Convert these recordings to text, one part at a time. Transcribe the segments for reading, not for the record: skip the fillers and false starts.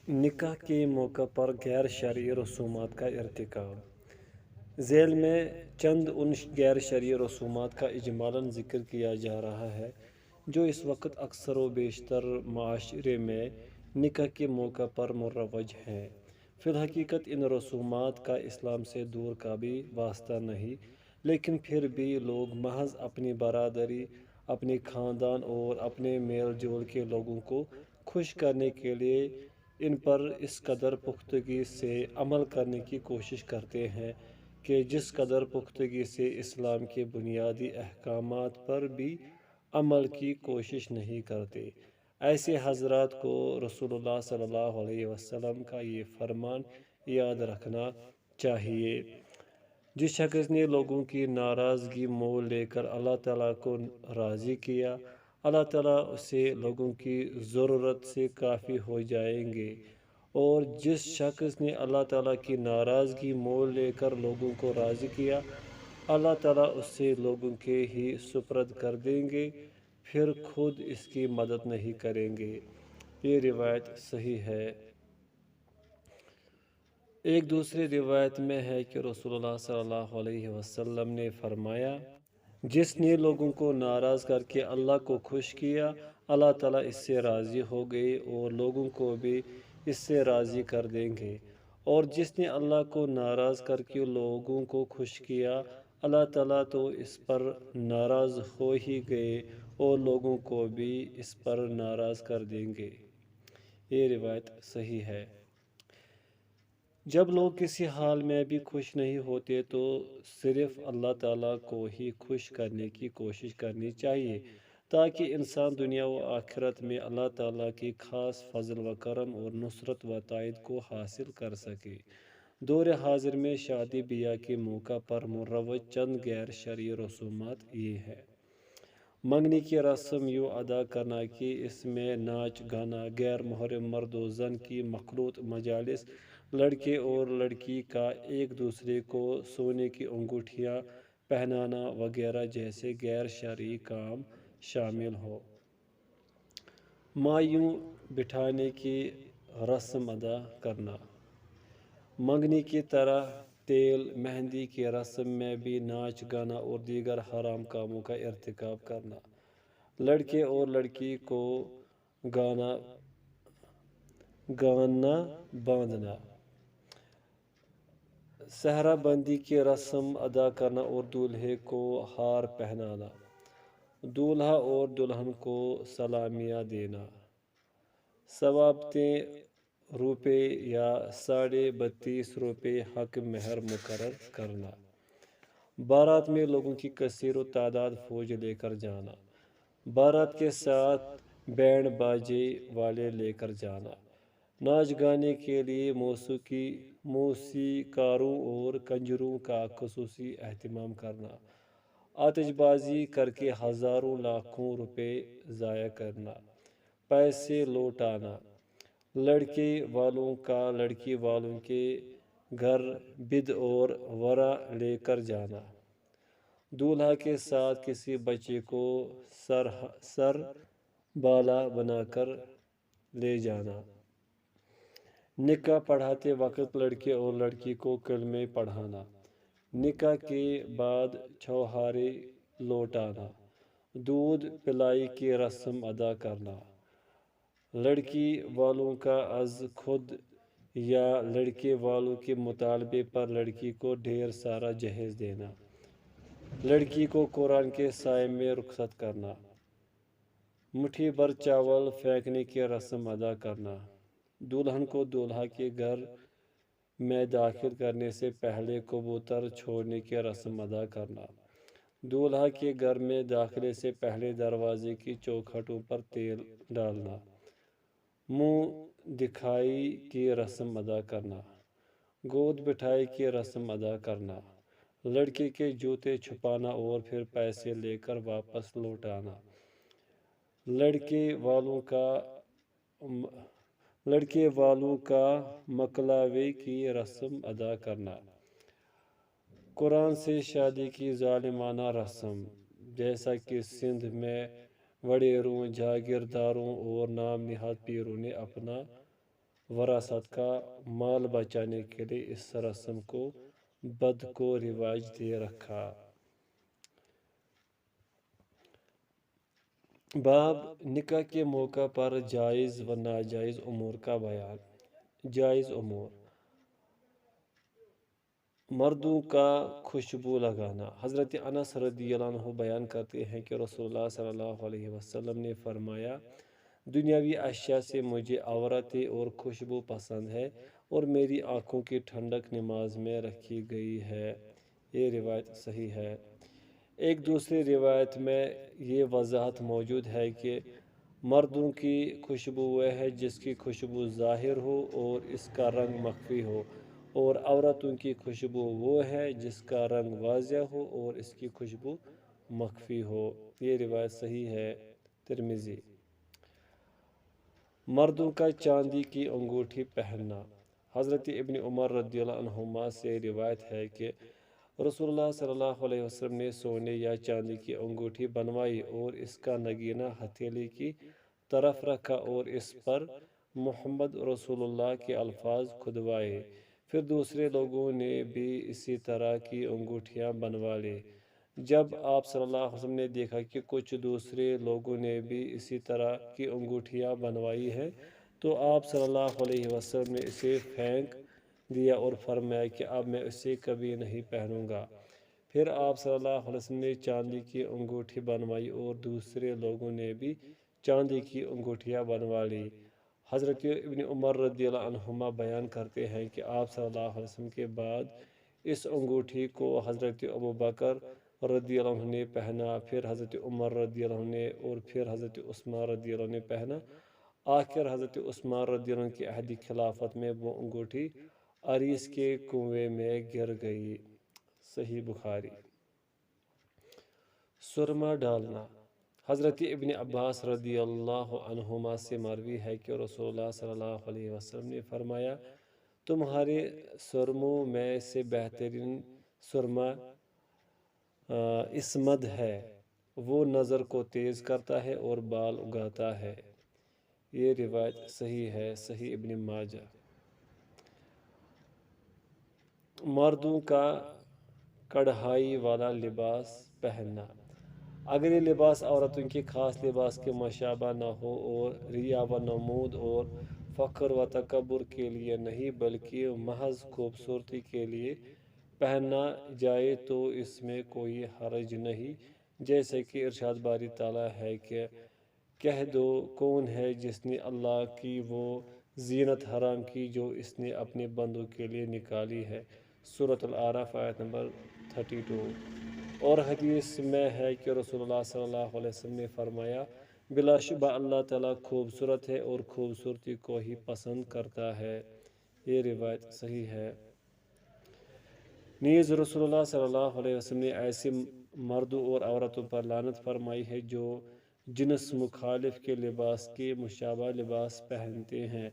نکاح کے موقع پر غیر شرعی رسومات کا ارتکاب۔ ذیل میں چند ان غیر شرعی رسومات کا اجمالاً ذکر کیا جا رہا ہے جو اس وقت اکثر و بیشتر معاشرے میں نکاح کے موقع پر مروج ہیں۔ فی الحقیقت ان رسومات کا اسلام سے دور کا بھی واسطہ نہیں، لیکن پھر بھی لوگ محض اپنی برادری، اپنے خاندان اور اپنے میل جول کے لوگوں کو خوش کرنے کے لیے ان پر اس قدر پختگی سے عمل کرنے کی کوشش کرتے ہیں کہ جس قدر پختگی سے اسلام کے بنیادی احکامات پر بھی عمل کی کوشش نہیں کرتے۔ ایسے حضرات کو رسول اللہ صلی اللہ علیہ وسلم کا یہ فرمان یاد رکھنا چاہیے: جس شخص نے لوگوں کی ناراضگی مول لے کر اللہ تعالیٰ کو راضی کیا، اللہ تعالیٰ اسے لوگوں کی ضرورت سے کافی ہو جائیں گے، اور جس شخص نے اللہ تعالیٰ کی ناراضگی مول لے کر لوگوں کو راضی کیا، اللہ تعالیٰ اسے لوگوں کے ہی سپرد کر دیں گے، پھر خود اس کی مدد نہیں کریں گے۔ یہ روایت صحیح ہے۔ ایک دوسری روایت میں ہے کہ رسول اللہ صلی اللہ علیہ وسلم نے فرمایا: جس نے لوگوں کو ناراض کر کے اللہ کو خوش کیا، اللہ تعالیٰ اس سے راضی ہو گئے اور لوگوں کو بھی اس سے راضی کر دیں گے، اور جس نے اللہ کو ناراض کر کے لوگوں کو خوش کیا، اللہ تعالیٰ تو اس پر ناراض ہو ہی گئے اور لوگوں کو بھی اس پر ناراض کر دیں گے۔ یہ روایت صحیح ہے۔ جب لوگ کسی حال میں بھی خوش نہیں ہوتے تو صرف اللہ تعالیٰ کو ہی خوش کرنے کی کوشش کرنی چاہیے، تاکہ انسان دنیا و آخرت میں اللہ تعالیٰ کی خاص فضل و کرم اور نصرت و تائید کو حاصل کر سکے۔ دور حاضر میں شادی بیاہ کے موقع پر مروج چند غیر شرعی رسومات یہ ہیں: منگنی کی رسم یوں ادا کرنا کہ اس میں ناچ گانا، غیر محرم مرد و زن کی مخلوط مجالس، لڑکے اور لڑکی کا ایک دوسرے کو سونے کی انگوٹھیاں پہنانا وغیرہ جیسے غیر شرعی کام شامل ہوں۔ ماں یوں بٹھانے کی رسم ادا کرنا۔ منگنی کی طرح تیل مہندی کی رسم میں بھی ناچ گانا اور دیگر حرام کاموں کا ارتکاب کرنا۔ لڑکے اور لڑکی کو گانا باندھنا۔ صحرا بندی کی رسم ادا کرنا اور دولہے کو ہار پہنانا۔ دولہا اور دلہن کو سلامیاں دینا۔ ضابطے روپے یا 32.5 حق مہر مقرر کرنا۔ بارات میں لوگوں کی کثیر تعداد فوج لے کر جانا۔ بارات کے ساتھ بینڈ باجے والے لے کر جانا۔ ناچ گانے کے لیے موسیقاروں اور کنجروں کا خصوصی اہتمام کرنا۔ آتش بازی کر کے ہزاروں لاکھوں روپے ضائع کرنا۔ پیسے لوٹانا۔ لڑکے والوں کا لڑکی والوں کے گھر بید اور ورا لے کر جانا۔ دولہا کے ساتھ کسی بچے کو سر بالا بنا کر لے جانا۔ نکاح پڑھاتے وقت لڑکے اور لڑکی کو کلمے پڑھانا۔ نکاح کے بعد چھوہارے لوٹانا۔ دودھ پلائی کی رسم ادا کرنا۔ لڑکی والوں کا از خود یا لڑکے والوں کے مطالبے پر لڑکی کو ڈھیر سارا جہیز دینا۔ لڑکی کو قرآن کے سائے میں رخصت کرنا۔ مٹھی بھر چاول پھینکنے کی رسم ادا کرنا۔ دلہن کو دولہا کے گھر میں داخل کرنے سے پہلے کبوتر چھوڑنے کی رسم ادا کرنا۔ دولہا کے گھر میں داخلے سے پہلے دروازے کی چوکھٹوں پر تیل ڈالنا۔ منہ دکھائی کی رسم ادا کرنا۔ گود بٹھائی کی رسم ادا کرنا۔ لڑکے کے جوتے چھپانا اور پھر پیسے لے کر واپس لوٹانا۔ لڑکے والوں کا مکلاوے کی رسم ادا کرنا۔ قرآن سے شادی کی ظالمانہ رسم، جیسا کہ سندھ میں وڈیروں، جاگیرداروں اور نام نہاد پیروں نے اپنا وراثت کا مال بچانے کے لیے اس رسم کو بد کو رواج دے رکھا۔ باب نکاح کے موقع پر جائز و ناجائز امور کا بیان۔ جائز امور: مردوں کا خوشبو لگانا۔ حضرت انس رضی اللہ عنہ بیان کرتے ہیں کہ رسول اللہ صلی اللہ علیہ وسلم نے فرمایا، دنیاوی اشیاء سے مجھے عورتیں اور خوشبو پسند ہے، اور میری آنکھوں کی ٹھنڈک نماز میں رکھی گئی ہے۔ یہ روایت صحیح ہے۔ ایک دوسری روایت میں یہ وضاحت موجود ہے کہ مردوں کی خوشبو وہ ہے جس کی خوشبو ظاہر ہو اور اس کا رنگ مخفی ہو، اور عورتوں کی خوشبو وہ ہے جس کا رنگ واضح ہو اور اس کی خوشبو مخفی ہو۔ یہ روایت صحیح ہے۔ ترمذی۔ مردوں کا چاندی کی انگوٹھی پہننا۔ حضرت ابن عمر رضی اللہ عنہما سے روایت ہے کہ رسول اللہ صلی اللہ علیہ وسلم نے سونے یا چاندی کی انگوٹھی بنوائی اور اس کا نگینہ ہتھیلی کی طرف رکھا اور اس پر محمد رسول اللہ کے الفاظ کھدوائے۔ پھر دوسرے لوگوں نے بھی اسی طرح کی انگوٹھیاں بنوا لی۔ جب آپ صلی اللہ علیہ وسلم نے دیکھا کہ کچھ دوسرے لوگوں نے بھی اسی طرح کی انگوٹھیاں بنوائی ہیں، تو آپ صلی اللہ علیہ وسلم نے اسے پھینک دیا اور فرمایا کہ اب میں اسے کبھی نہیں پہنوں گا۔ پھر آپ صلی اللہ علیہ وسلم نے چاندی کی انگوٹھی بنوائی اور دوسرے لوگوں نے بھی چاندی کی انگوٹھیاں بنوا لی۔ حضرت ابن عمر رضی اللہ عنہما بیان کرتے ہیں کہ آپ صلی اللہ علیہ وسلم کے بعد اس انگوٹھی کو حضرت ابوبکر رضی اللہ عنہ نے پہنا، پھر حضرت عمر رضی اللہ عنہ نے، اور پھر حضرت عثمان رضی اللہ عنہ نے پہنا۔ آخر حضرت عثمان رضی اللہ عنہ کی عہد خلافت میں وہ انگوٹھی عریس کے کنویں میں گر گئی۔ صحیح بخاری۔ سرما ڈالنا۔ حضرت ابن عباس رضی اللہ عنہما سے مروی ہے کہ رسول اللہ صلی اللہ علیہ وسلم نے فرمایا، تمہارے سرموں میں سے بہترین سرما اسمد ہے، وہ نظر کو تیز کرتا ہے اور بال اگاتا ہے۔ یہ روایت صحیح ہے۔ صحیح ابن ماجہ۔ مردوں کا کڑھائی والا لباس پہننا۔ اگر یہ لباس عورتوں کے خاص لباس کے مشابہ نہ ہو اور ریا و نمود اور فخر و تکبر کے لیے نہیں بلکہ محض خوبصورتی کے لیے پہنا جائے تو اس میں کوئی حرج نہیں، جیسے کہ ارشاد باری تعالیٰ ہے کہ کہہ دو کون ہے جس نے اللہ کی وہ زینت حرام کی جو اس نے اپنے بندوں کے لیے نکالی ہے۔ سورۃ الاعراف آیت نمبر 32۔ اور حدیث میں ہے کہ رسول اللہ صلی اللہ علیہ وسلم نے فرمایا، بلا شبہ اللہ تعالیٰ خوبصورت ہے اور خوبصورتی کو ہی پسند کرتا ہے۔ یہ روایت صحیح ہے۔ نیز رسول اللہ صلی اللہ علیہ وسلم نے ایسے مردوں اور عورتوں پر لعنت فرمائی ہے جو جنس مخالف کے لباس کے مشابہ لباس پہنتے ہیں،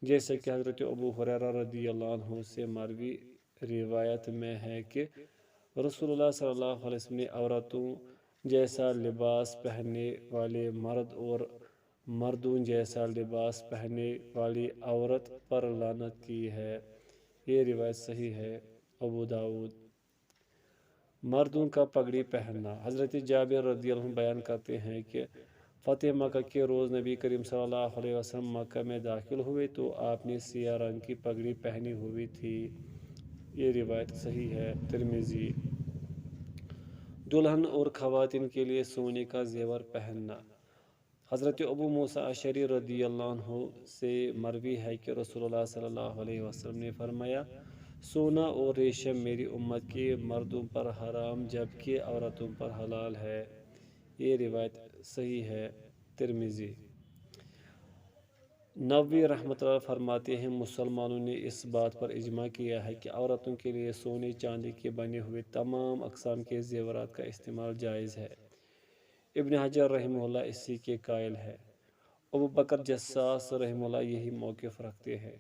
جیسے کہ حضرت ابو ہریرہ رضی اللہ عنہ سے مروی روایت میں ہے کہ رسول اللہ صلی اللہ علیہ وسلم نے عورتوں جیسا لباس پہننے والے مرد اور مردوں جیسا لباس پہننے والی عورت پر لعنت کی ہے۔ یہ روایت صحیح ہے۔ ابو داؤد۔ مردوں کا پگڑی پہننا۔ حضرت جابر رضی اللہ عنہ بیان کرتے ہیں کہ فتح مکہ کے روز نبی کریم صلی اللہ علیہ وسلم مکہ میں داخل ہوئے تو آپ نے سیاہ رنگ کی پگڑی پہنی ہوئی تھی۔ یہ روایت صحیح ہے۔ ترمذی۔ دلہن اور خواتین کے لیے سونے کا زیور پہننا۔ حضرت ابو موسیٰ اشعری رضی اللہ عنہ سے مروی ہے کہ رسول اللہ صلی اللہ علیہ وسلم نے فرمایا، سونا اور ریشم میری امت کے مردوں پر حرام جبکہ عورتوں پر حلال ہے۔ یہ روایت صحیح ہے۔ ترمذی۔ نووی رحمۃ اللہ فرماتے ہیں، مسلمانوں نے اس بات پر اجماع کیا ہے کہ عورتوں کے لیے سونے چاندی کے بنے ہوئے تمام اقسام کے زیورات کا استعمال جائز ہے۔ ابن حجر رحمہ اللہ اسی کے قائل ہے۔ ابو بکر جساس رحمہ اللہ یہی موقف رکھتے ہیں۔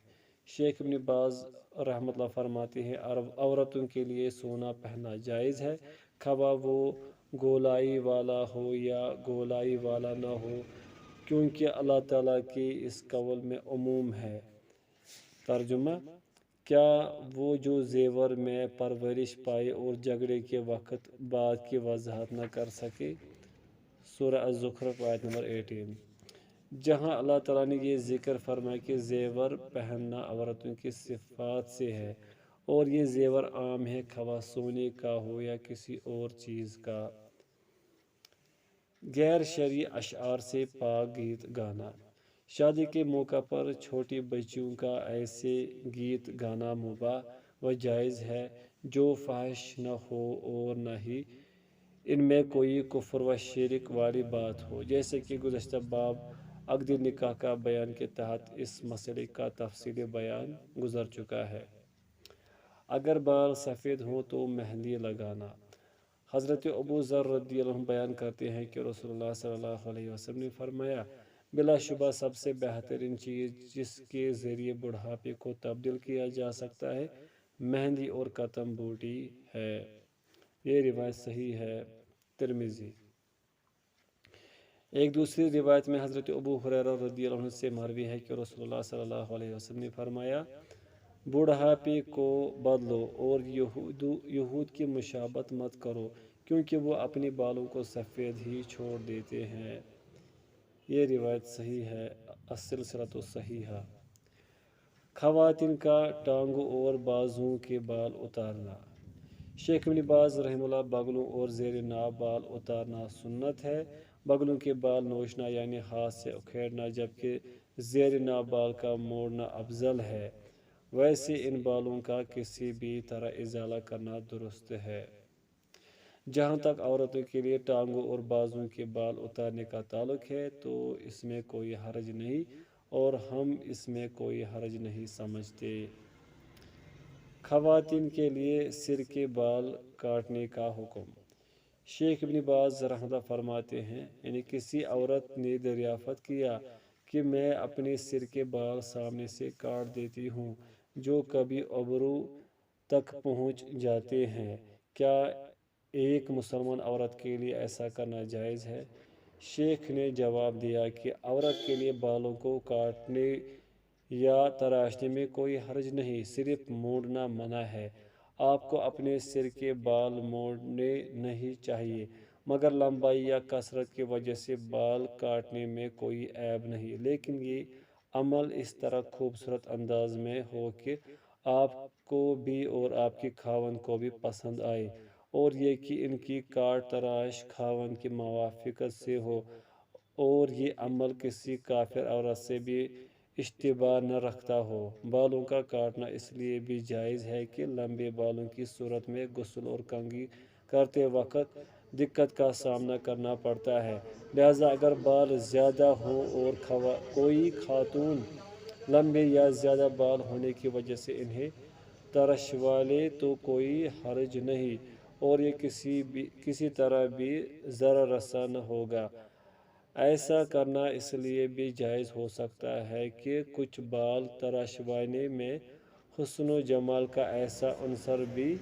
شیخ ابن باز رحمۃ اللہ فرماتے ہیں، عورتوں کے لیے سونا پہننا جائز ہے، خواہ وہ گولائی والا ہو یا گولائی والا نہ ہو، کیونکہ اللہ تعالیٰ کے اس قول میں عموم ہے، ترجمہ: کیا وہ جو زیور میں پرورش پائے اور جھگڑے کے وقت بات کی وضاحت نہ کر سکے؟ سورہ الزخرف آیت نمبر 18، جہاں اللہ تعالیٰ نے یہ ذکر فرمایا کہ زیور پہننا عورتوں کی صفات سے ہے، اور یہ زیور عام ہے، خواہ سونے کا ہو یا کسی اور چیز کا۔ غیر شرعی اشعار سے پاک گیت گانا: شادی کے موقع پر چھوٹی بچیوں کا ایسے گیت گانا مباح و جائز ہے جو فحش نہ ہو اور نہ ہی ان میں کوئی کفر و شرک والی بات ہو، جیسے کہ گزشتہ باب عقد نکاح کا بیان کے تحت اس مسئلے کا تفصیلی بیان گزر چکا ہے۔ اگر بال سفید ہوں تو مہندی لگانا: حضرت ابو ذر رضی اللہ عنہ بیان کرتے ہیں کہ رسول اللہ صلی اللہ علیہ وسلم نے فرمایا، بلا شبہ سب سے بہترین چیز جس کے ذریعے بڑھاپے کو تبدیل کیا جا سکتا ہے، مہندی اور کتم بوٹی ہے۔ یہ روایت صحیح ہے، ترمذی۔ ایک دوسری روایت میں حضرت ابو ہریرہ رضی اللہ عنہ سے مروی ہے کہ رسول اللہ صلی اللہ علیہ وسلم نے فرمایا، بڑھاپے کو بدلو اور یہود کی مشابہت مت کرو، کیونکہ وہ اپنے بالوں کو سفید ہی چھوڑ دیتے ہیں۔ یہ روایت صحیح ہے، السلسلۃ الصحیحہ۔ خواتین کا ٹانگوں اور بازوؤں کے بال اتارنا: شیخ ابن باز رحمہ اللہ، بغلوں اور زیر ناف بال اتارنا سنت ہے۔ بغلوں کے بال نوچنا یعنی ہاتھ سے اکھیڑنا، جبکہ زیر ناف بال کا موڑنا افضل ہے۔ ویسے ان بالوں کا کسی بھی طرح ازالہ کرنا درست ہے۔ جہاں تک عورتوں کے لیے ٹانگوں اور بازوؤں کے بال اتارنے کا تعلق ہے تو اس میں کوئی حرج نہیں، اور ہم اس میں کوئی حرج نہیں سمجھتے۔ خواتین کے لیے سر کے بال کاٹنے کا حکم: شیخ ابن باز رحمہ اللہ فرماتے ہیں، یعنی کسی عورت نے دریافت کیا کہ میں اپنے سر کے بال سامنے سے کاٹ دیتی ہوں جو کبھی ابرو تک پہنچ جاتے ہیں، کیا ایک مسلمان عورت کے لیے ایسا کرنا جائز ہے؟ شیخ نے جواب دیا کہ عورت کے لیے بالوں کو کاٹنے یا تراشنے میں کوئی حرج نہیں، صرف مونڈنا منع ہے۔ آپ کو اپنے سر کے بال مونڈنے نہیں چاہیے، مگر لمبائی یا کثرت کی وجہ سے بال کاٹنے میں کوئی عیب نہیں، لیکن یہ عمل اس طرح خوبصورت انداز میں ہو کہ آپ کو بھی اور آپ کے خاوند کو بھی پسند آئے، اور یہ کہ ان کی کاٹ تراش خاوند کی موافقت سے ہو، اور یہ عمل کسی کافر عورت سے بھی اشتباہ نہ رکھتا ہو۔ بالوں کا کاٹنا اس لیے بھی جائز ہے کہ لمبے بالوں کی صورت میں غسل اور کنگھی کرتے وقت دقت کا سامنا کرنا پڑتا ہے، لہذا اگر بال زیادہ ہوں اور کوئی خاتون لمبے یا زیادہ بال ہونے کی وجہ سے انہیں ترشوا لے تو کوئی حرج نہیں، اور یہ کسی طرح بھی ضرر رساں نہ ہوگا۔ ایسا کرنا اس لیے بھی جائز ہو سکتا ہے کہ کچھ بال تراشوانے میں حسن و جمال کا ایسا عنصر بھی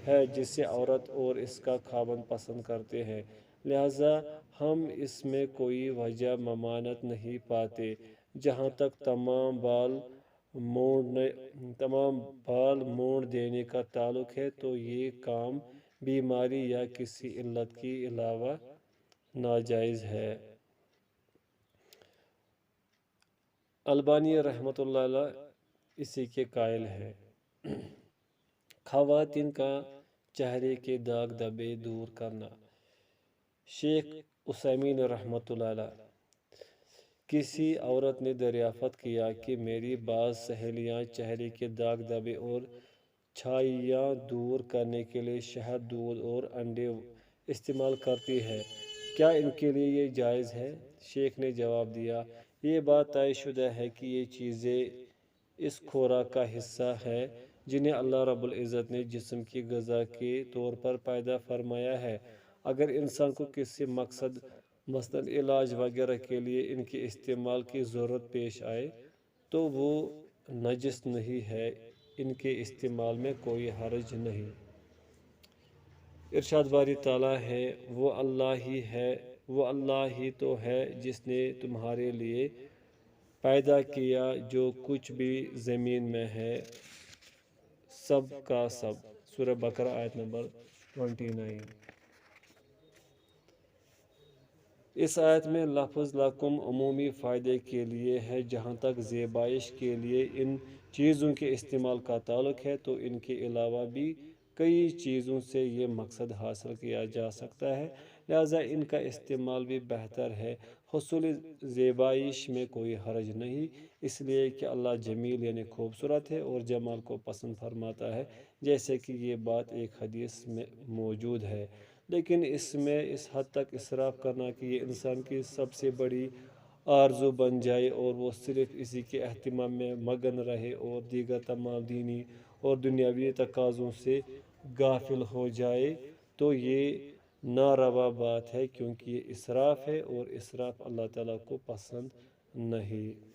ہے جسے عورت اور اس کا خاوند پسند کرتے ہیں، لہذا ہم اس میں کوئی وجہ ممانعت نہیں پاتے۔ جہاں تک تمام بال مونڈ دینے کا تعلق ہے تو یہ کام بیماری یا کسی علت کے علاوہ ناجائز ہے۔ البانی رحمۃ اللہ علیہ اسی کے قائل ہے۔ خواتین کا چہرے کے داغ دھبے دور کرنا: شیخ عثیمین رحمۃ اللہ علیہ، کسی عورت نے دریافت کیا کہ میری بعض سہیلیاں چہرے کے داغ دھبے اور چھائیاں دور کرنے کے لیے شہد، دودھ اور انڈے استعمال کرتی ہیں، کیا ان کے لیے یہ جائز ہے؟ شیخ نے جواب دیا، یہ بات طے شدہ ہے کہ یہ چیزیں اس خوراک کا حصہ ہے جنہیں اللہ رب العزت نے جسم کی غذا کے طور پر پیدا فرمایا ہے۔ اگر انسان کو کسی مقصد مثلاً علاج وغیرہ کے لیے ان کے استعمال کی ضرورت پیش آئے تو وہ نجس نہیں ہے، ان کے استعمال میں کوئی حرج نہیں۔ ارشاد باری تعالیٰ ہے، وہ اللہ ہی تو ہے جس نے تمہارے لیے پیدا کیا جو کچھ بھی زمین میں ہے سب کا سب۔ سورہ بقرہ آیت نمبر 29۔ اس آیت میں لفظ لکم عمومی فائدے کے لیے ہے۔ جہاں تک زیبائش کے لیے ان چیزوں کے استعمال کا تعلق ہے تو ان کے علاوہ بھی کئی چیزوں سے یہ مقصد حاصل کیا جا سکتا ہے، لہذا ان کا استعمال بھی بہتر ہے۔ حصول زیبائش میں کوئی حرج نہیں، اس لیے کہ اللہ جمیل یعنی خوبصورت ہے اور جمال کو پسند فرماتا ہے، جیسے کہ یہ بات ایک حدیث میں موجود ہے۔ لیکن اس میں اس حد تک اسراف کرنا کہ یہ انسان کی سب سے بڑی آرزو بن جائے اور وہ صرف اسی کے اہتمام میں مگن رہے اور دیگر تمام دینی اور دنیاوی تقاضوں سے غافل ہو جائے، تو یہ ناروا بات ہے، کیونکہ یہ اسراف ہے اور اسراف اللہ تعالیٰ کو پسند نہیں۔